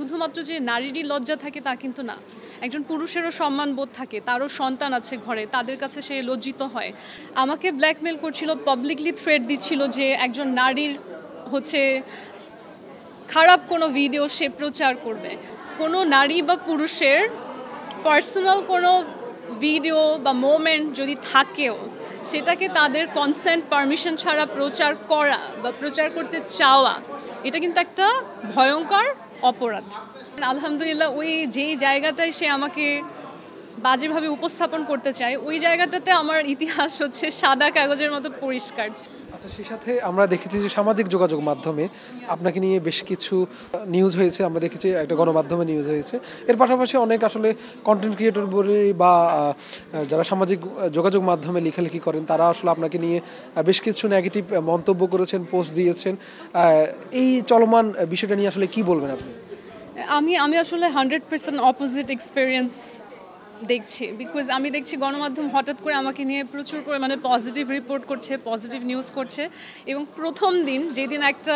শুধুমাত্র যে নারীরই লজ্জা থাকে তা কিন্তু না, একজন পুরুষেরও সম্মানবোধ থাকে, তারও সন্তান আছে ঘরে, তাদের কাছে সে লজ্জিত হয়। আমাকে ব্ল্যাকমেল করছিল, পাবলিকলি থ্রেট দিচ্ছিল যে একজন নারীর হচ্ছে খারাপ কোনো ভিডিও সে প্রচার করবে। কোনো নারী বা পুরুষের পার্সোনাল কোনো ভিডিও বা মোমেন্ট যদি থাকেও সেটাকে তাদের কনসেন্ট পারমিশন ছাড়া প্রচার করা বা প্রচার করতে চাওয়া, এটা কিন্তু একটা ভয়ঙ্কর অপরাধ। আলহামদুলিল্লাহ ওই যেই জায়গাটায় সে আমাকে বাজেভাবে উপস্থাপন করতে চায়, ওই জায়গাটাতে আমার ইতিহাস হচ্ছে সাদা কাগজের মতো পরিষ্কার। আচ্ছা, সেই সাথে আমরা দেখেছি যে সামাজিক যোগাযোগ মাধ্যমে আপনাকে নিয়ে বেশ কিছু নিউজ হয়েছে, আমরা দেখেছি একটা গণমাধ্যমে নিউজ হয়েছে। এর পাশাপাশি অনেক আসলে কন্টেন্ট ক্রিয়েটর বলে বা যারা সামাজিক যোগাযোগ মাধ্যমে লেখালেখি করেন তারা আসলে আপনাকে নিয়ে বেশ কিছু নেগেটিভ মন্তব্য করেছেন, পোস্ট দিয়েছেন। এই চলমান বিষয়টা নিয়ে আসলে কি বলবেন আপনি? আমি আসলে 100% অপোজিট এক্সপিরিয়েন্স দেখছি, বিকজ আমি দেখছি গণমাধ্যম হঠাৎ করে আমাকে নিয়ে প্রচুর পরিমাণে পজিটিভ রিপোর্ট করছে, পজিটিভ নিউজ করছে, এবং প্রথম দিন যেদিন একটা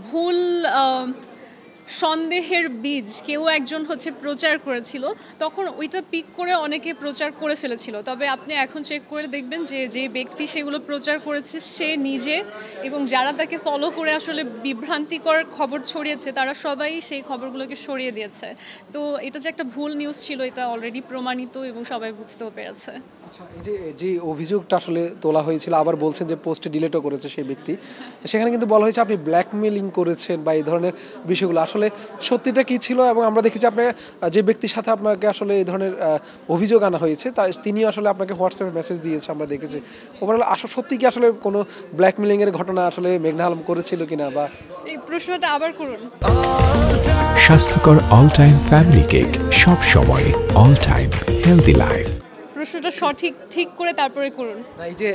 ভুল সন্দেহের বীজ কেউ একজন হচ্ছে প্রচার করেছিল, তখন ওইটা পিক করে অনেকে প্রচার করে ফেলেছিল। তবে আপনি এখন চেক করে দেখবেন যে যে ব্যক্তি সেগুলো প্রচার করেছে সে নিজে, এবং যারা তাকে ফলো করে আসলে বিভ্রান্তিকর খবর ছড়িয়েছে তারা সবাই সেই খবরগুলোকে সরিয়ে দিয়েছে। তো এটা যে একটা ভুল নিউজ ছিল এটা অলরেডি প্রমাণিত এবং সবাই বুঝতেও পেরেছে। আচ্ছা, এই যে অভিযোগটা আসলে তোলা হয়েছিল, আবার বলছেন যে পোস্টে ডিলিটও করেছে সেই ব্যক্তি, সেখানে কিন্তু বলা হয়েছে আপনি ব্ল্যাকমেলিং করেছেন বা এই ধরনের বিষয়গুলো, আসলে সত্যিটা কি ছিল? এবং আমরা দেখেছি আপনার যে ব্যক্তির সাথে আপনাকে আসলে এই ধরনের অভিযোগ আনা হয়েছে তিনিও আসলে আপনাকে হোয়াটসঅ্যাপে মেসেজ দিয়েছে, আমরা দেখেছি। ওভারঅল আসলে সত্যি কি আসলে কোনো ব্ল্যাকমেলিংয়ের ঘটনা আসলে মেঘনা আলম করেছিল কিনা, বা এই প্রশ্নটা আবার করুন। স্বাস্থ্যকর অল টাইম ফ্যামিলি কেক, সব সময় অল টাইম হেলদি লাইফ। প্রশ্নটা ঠিক করে তারপরে করুন। এই যে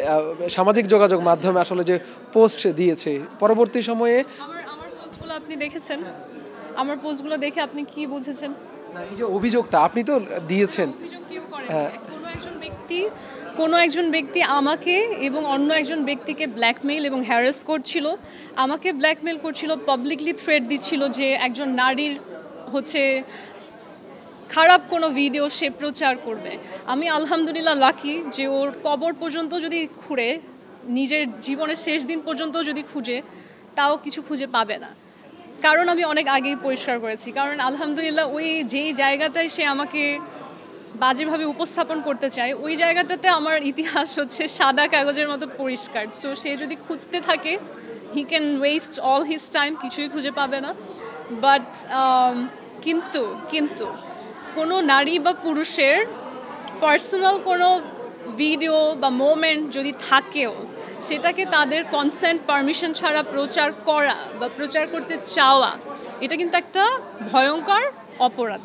সামাজিক যোগাযোগ মাধ্যমে আসলে যে পোস্ট দিয়েছে পরবর্তী সময়ে, আমার পোস্টগুলো আপনি দেখেছেন? আমার পোস্টগুলো দেখে আপনি কি বুঝেছেন? না, এই যে অভিযোগটা আপনি তো দিয়েছেন, অভিযোগ কেউ করে না। কোনো একজন ব্যক্তি আমাকে এবং অন্য একজন ব্যক্তিকে ব্ল্যাকমেইল এবং হ্যারাস করছিল। আমাকে ব্ল্যাকমেইল করছিল, পাবলিকলি থ্রেট দিচ্ছিল যে একজন নারীর হচ্ছে খারাপ কোনো ভিডিও সে প্রচার করবে। আমি আলহামদুলিল্লাহ লাকি যে ওর কবর পর্যন্ত যদি খুঁড়ে, নিজের জীবনের শেষ দিন পর্যন্ত যদি খুঁজে, তাও কিছু খুঁজে পাবে না। কারণ আমি অনেক আগেই পরিষ্কার করেছি, কারণ আলহামদুলিল্লাহ ওই যেই জায়গাটায় সে আমাকে বাজেভাবে উপস্থাপন করতে চায়, ওই জায়গাটাতে আমার ইতিহাস হচ্ছে সাদা কাগজের মতো পরিষ্কার। সো সে যদি খুঁজতে থাকে, he can West all his time, কিছুই খুঁজে পাবে না। বাট কিন্তু কোনো নারী বা পুরুষের পার্সোনাল কোনো ভিডিও বা মোমেন্ট যদি থাকেও সেটাকে তাদের কনসেন্ট পারমিশন ছাড়া প্রচার করা বা প্রচার করতে চাওয়া, এটা কিন্তু একটা ভয়ঙ্কর অপরাধ।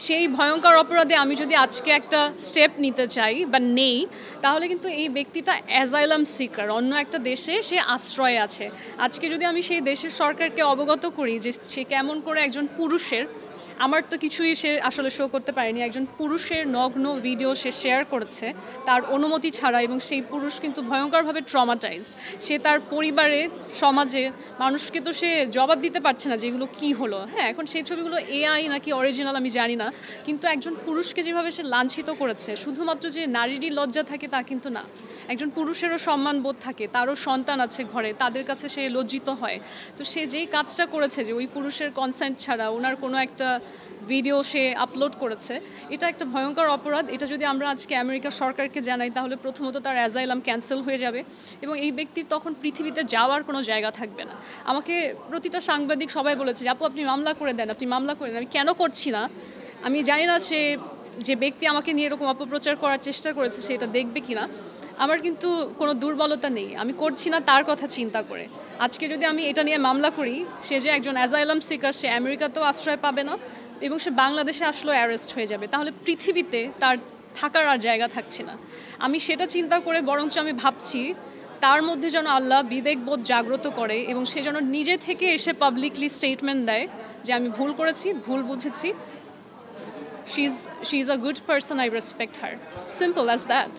সেই ভয়ঙ্কর অপরাধে আমি যদি আজকে একটা স্টেপ নিতে চাই বা নেই, তাহলে কিন্তু এই ব্যক্তিটা অ্যাজাইলাম সিকার, অন্য একটা দেশে সে আশ্রয় আছে। আজকে যদি আমি সেই দেশের সরকারকে অবগত করি যে সে কেমন করে একজন পুরুষের, আমার তো কিছুই সে আসলে শো করতে পারেনি, একজন পুরুষের নগ্ন ভিডিও সে শেয়ার করেছে তার অনুমতি ছাড়া, এবং সেই পুরুষ কিন্তু ভয়ঙ্করভাবে ট্রমাটাইজড। সে তার পরিবারে, সমাজে মানুষকে তো সে জবাব দিতে পারছে না যে এগুলো কী হলো। হ্যাঁ, এখন সেই ছবিগুলো এআই নাকি অরিজিনাল আমি জানি না, কিন্তু একজন পুরুষকে যেভাবে সে লাঞ্ছিত করেছে, শুধুমাত্র যে নারীরই লজ্জা থাকে তা কিন্তু না, একজন পুরুষেরও সম্মানবোধ থাকে, তারও সন্তান আছে ঘরে, তাদের কাছে সে লজ্জিত হয়। তো সে যেই কাজটা করেছে যে ওই পুরুষের কনসেন্ট ছাড়া ওনার কোনো একটা ভিডিও সে আপলোড করেছে, এটা একটা ভয়ঙ্কর অপরাধ। এটা যদি আমরা আজকে আমেরিকার সরকারকে জানাই, তাহলে প্রথমত তার অ্যাজাইলাম ক্যান্সেল হয়ে যাবে এবং এই ব্যক্তির তখন পৃথিবীতে যাওয়ার কোনো জায়গা থাকবে না। আমাকে প্রতিটা সাংবাদিক সবাই বলেছে যে আপু আপনি মামলা করে দেন, আপনি মামলা করে দেন। আমি কেন করছি না, আমি জানি না সে যে ব্যক্তি আমাকে নিয়ে এরকম অপপ্রচার করার চেষ্টা করেছে সেটা দেখবে কিনা। আমার কিন্তু কোনো দুর্বলতা নেই, আমি করছি না তার কথা চিন্তা করে। আজকে যদি আমি এটা নিয়ে মামলা করি, সে যে একজন অ্যাজাইলাম সিকার, সে আমেরিকাতেও আশ্রয় পাবে না এবং সে বাংলাদেশে আসলেও অ্যারেস্ট হয়ে যাবে, তাহলে পৃথিবীতে তার থাকার আর জায়গা থাকছে না। আমি সেটা চিন্তা করে বরঞ্চ আমি ভাবছি তার মধ্যে যেন আল্লাহ বিবেকবোধ জাগ্রত করে এবং সে যেন নিজে থেকে এসে পাবলিকলি স্টেটমেন্ট দেয় যে আমি ভুল করেছি, ভুল বুঝেছি, she is a good person, I respect her. Simple as that.